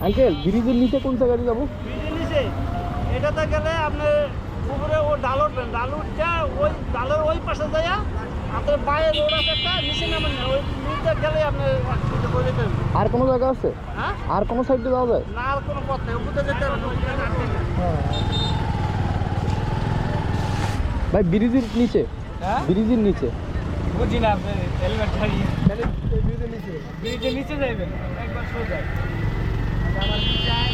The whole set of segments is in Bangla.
আঙ্কেল ব্রিজের নিচে কোন জায়গায় যাবো? ব্রিজের নিচে এটাতে গেলে আপনি উপরে ও ডাল উঠবেন, ডাল উঠটা ওই ডালের ওই পাশে যাইয়া আপনার বাইরে রোড আছে একটা, নিচে নামেন না, ওই নিচে গেলে আপনি করে যেতে হবে। আর কোনো জায়গা আছে? হ্যাঁ, আর কোনো সাইডে যাওয়া যায়? না আর কোনো পথ নেই, উপরে যেতে হবে না, উপরে নামতে হবে। ভাই ব্রিজের নিচে, হ্যাঁ ব্রিজের নিচে বুঝি না, আপনি হেলমেট ছাড়িয়ে ব্রিজের নিচে যাইবেন একবার সোজা। আমার নিচে আয়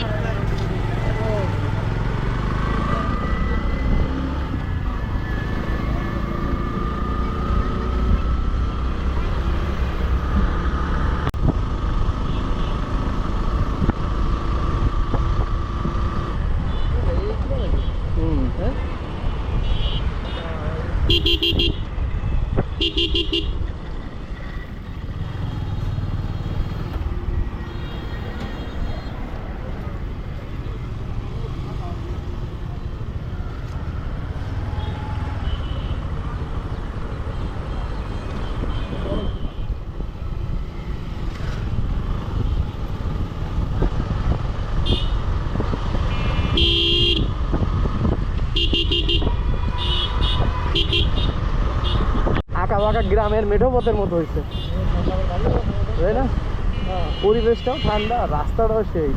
আঁকা বাঁকা গ্রামের মেঠো পথের মতো হয়েছে, তাই না? পরিবেশটাও ঠান্ডা, রাস্তাটাও সেই।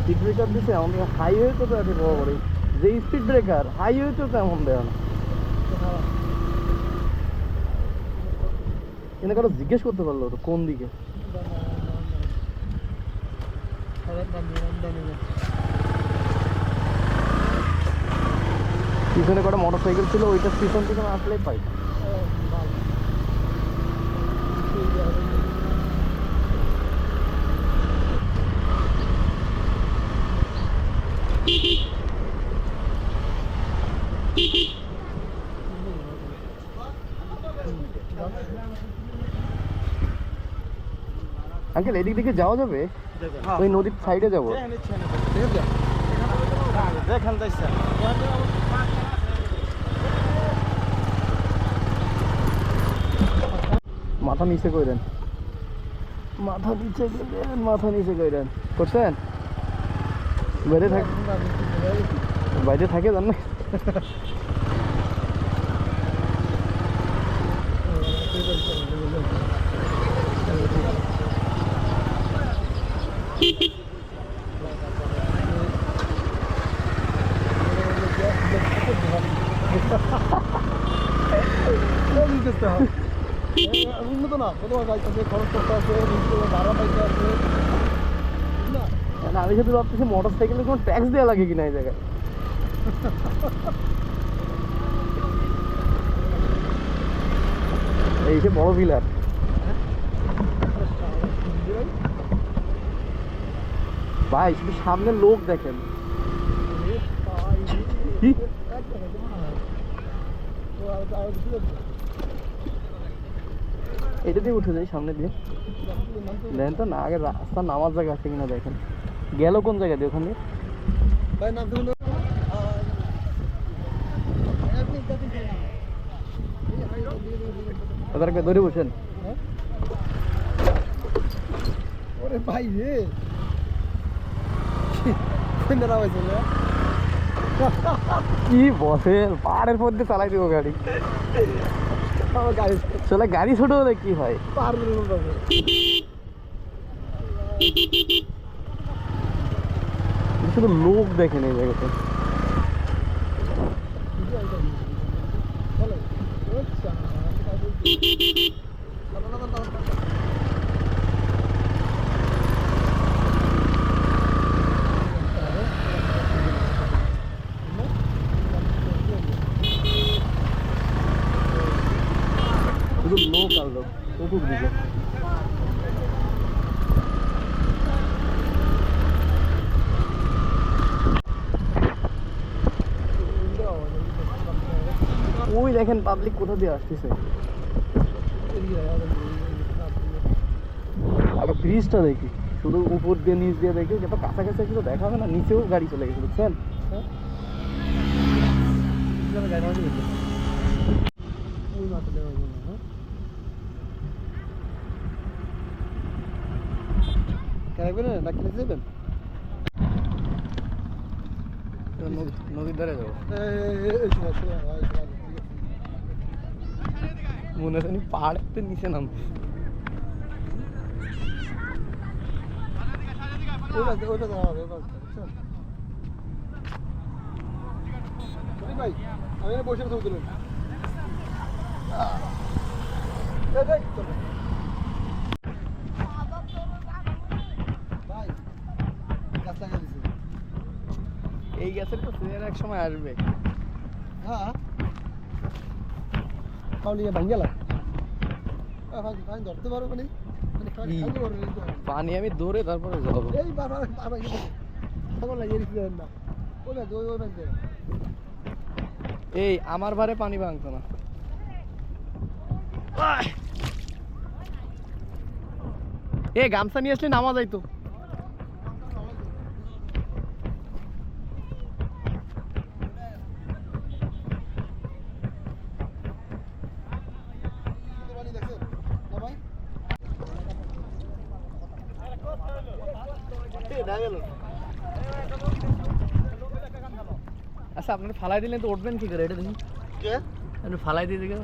স্পিড ব্রেকার দিছে আমাদের হাইওয়ে তো আছে বড় বড়, যে স্পিড ব্রেকার হাইওয়ে তো তেমন দেয় না। এনে কারো জিজ্ঞেস করতে পারলো তো কোন দিকে। পিছনে কটা মোটর সাইকেল ছিল, ওইটা পিছন থেকে আসলেই পাই। আঙ্কেল এদিক দিকে যাওয়া যাবে? ওই নদীর সাইডে যাবো। মাথা নিচে কইরেন, মাথা নিচে কইরেন, মাথা নিচে কইরেন। করছেন? বাইরে থাকে, বাইরে থাকে জান না। আমি শুধু ভাবতেছি মোটর সাইকেলে কোনো ট্যাক্স দেওয়া লাগে কিনা এই জায়গায়। এই যে বড় বিলার, ভাই শুধু সামনে লোক দেখেন। এটা দিয়ে উঠে যাই সামনে দিয়ে, দেখেন তো না আগে রাস্তা নামার জায়গা আছে কিনা দেখেন। গেল কোন জায়গা দিয়ে ওখানে? ধরে বসেন। ওরে ভাই রে, কি বসেন, পাহাড়ের মধ্যে চালাই দিব গাড়ি। চলে গাড়ি ছোট হলে কি হয়, শুধু লোক দেখেন এই জায়গাতে। ওই দেখেন পাবলিক কোথা দিয়ে আসতেছে। আগে ব্রিজটা দেখি, শুধু উপর দিয়ে নিচ দিয়ে দেখি, যত কাছাকাছি একটু দেখাবে না, নিচেও গাড়ি চলে গেছে বুঝছেন। নদীর ধারে যাবো মনে হচ্ছে পাহাড়ের নিচে নাম। ভাই আমি বসে ছবি তুলেন। ভাই গাছ লাগা দিছে। এই গ্যাসের তো সিজন এক সময় আসবে। হ্যাঁ কাউলিয়া ভাঙ গেল। ভাই ধরতে পারো মানে পানি আমি দৌড়ে তারপরে যাবো। এই বাবা বাবা খবর লাগিয়ে দিচ্ছেন না। ওই এই আমার ভারে পানি ভাঙতো না। এ গামছা নিয়ে আসলে নামা যাইতো। আচ্ছা আপনার ফালাই দিলেন তো উঠবেন কি করে এটা দেখি। আপনি ফালাই দিয়ে দেখে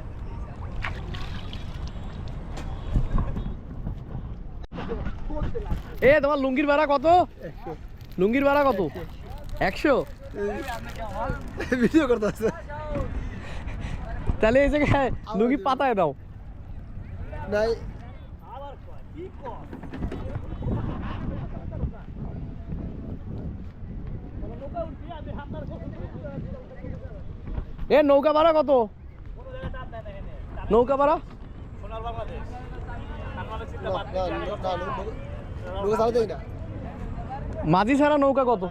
এ তোমার লুঙ্গির ভাড়া কত? লুঙ্গির ভাড়া কত? 100। ভিডিও করতে আছে তাহলে এই জায়গায় লুঙ্গি পাতায় দাও। নাই এ নৌকা ভাড়া কত? নৌকা ভাড়া মাঝি ছাড়া নৌকা কত?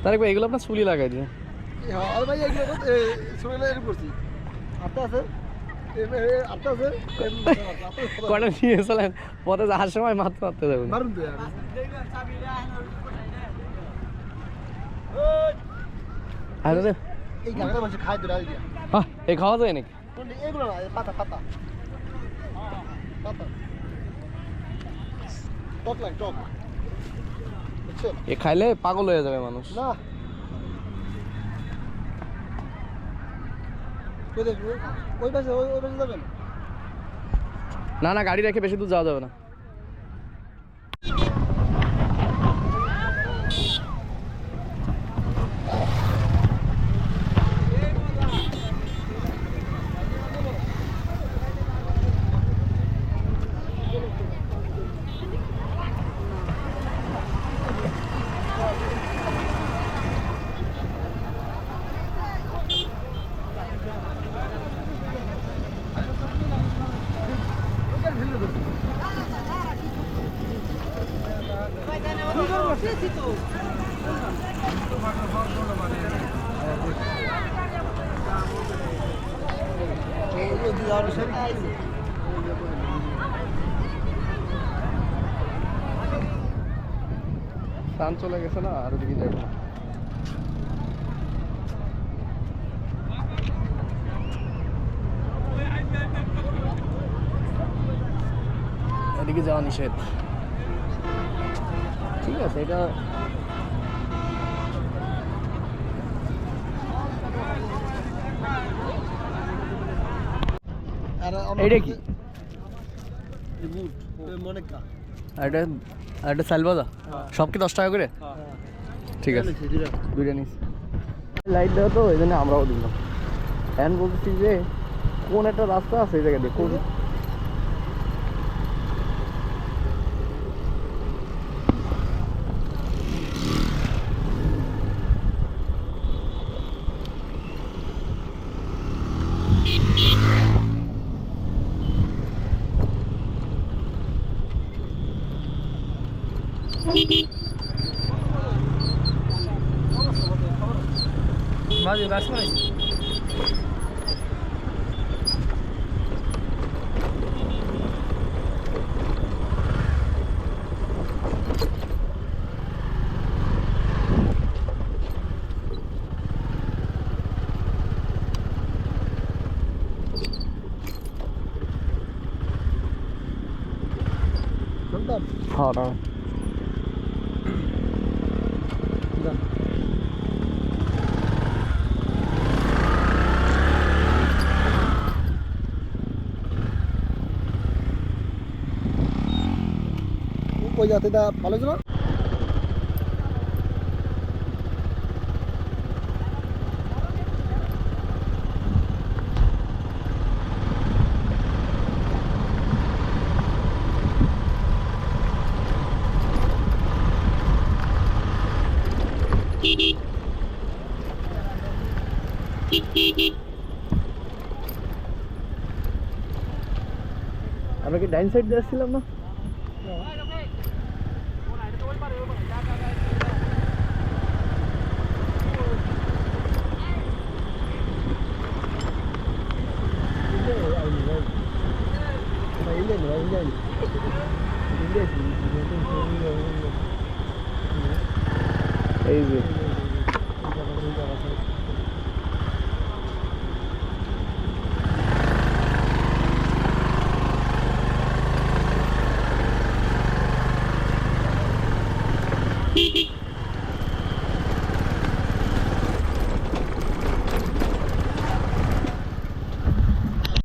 তার এগুলো আপনার চুলি লাগাই দিয়ে। ভাই এগুলো শুনে করছি আপনি আছে কটা নিয়ে চলেন, পথে যাওয়ার সময় মাত্র মারতে যাবেন। মারুন তো এই গাছটা মানুষ খায় তো ডাল দিয়া। এই খাওয়া যায় নাকি? এগুলো না পাতা পাতা পাতা টক লাগে টক বুঝছেন? এ খাইলে পাগল হয়ে যাবে মানুষ। না ওই পাশে ওই পাশে যাবেন। না না গাড়ি রেখে বেশি দূর যাওয়া যাবে না। টান চলে গেছে না, আর ওদিকে যাবো না। এদিকে যাওয়া নিষেধ। ঠিক আছে, এটা এইটা কি? এটা সালবাদা সব কি 10 টাকা করে? ঠিক আছে, দুইটা নিস। লাইট দেওয়া তো এই জন্য আমরাও দিলাম। এখন বলতেছি যে কোন একটা রাস্তা আছে এই জায়গা দিয়ে, কোন বাজে ব্যাস করেছি হ্যাঁ না ওই জাতিটা ভালো ছিল আমরা কি ডাইন সাইড দিয়ে আসছিলাম না এই যে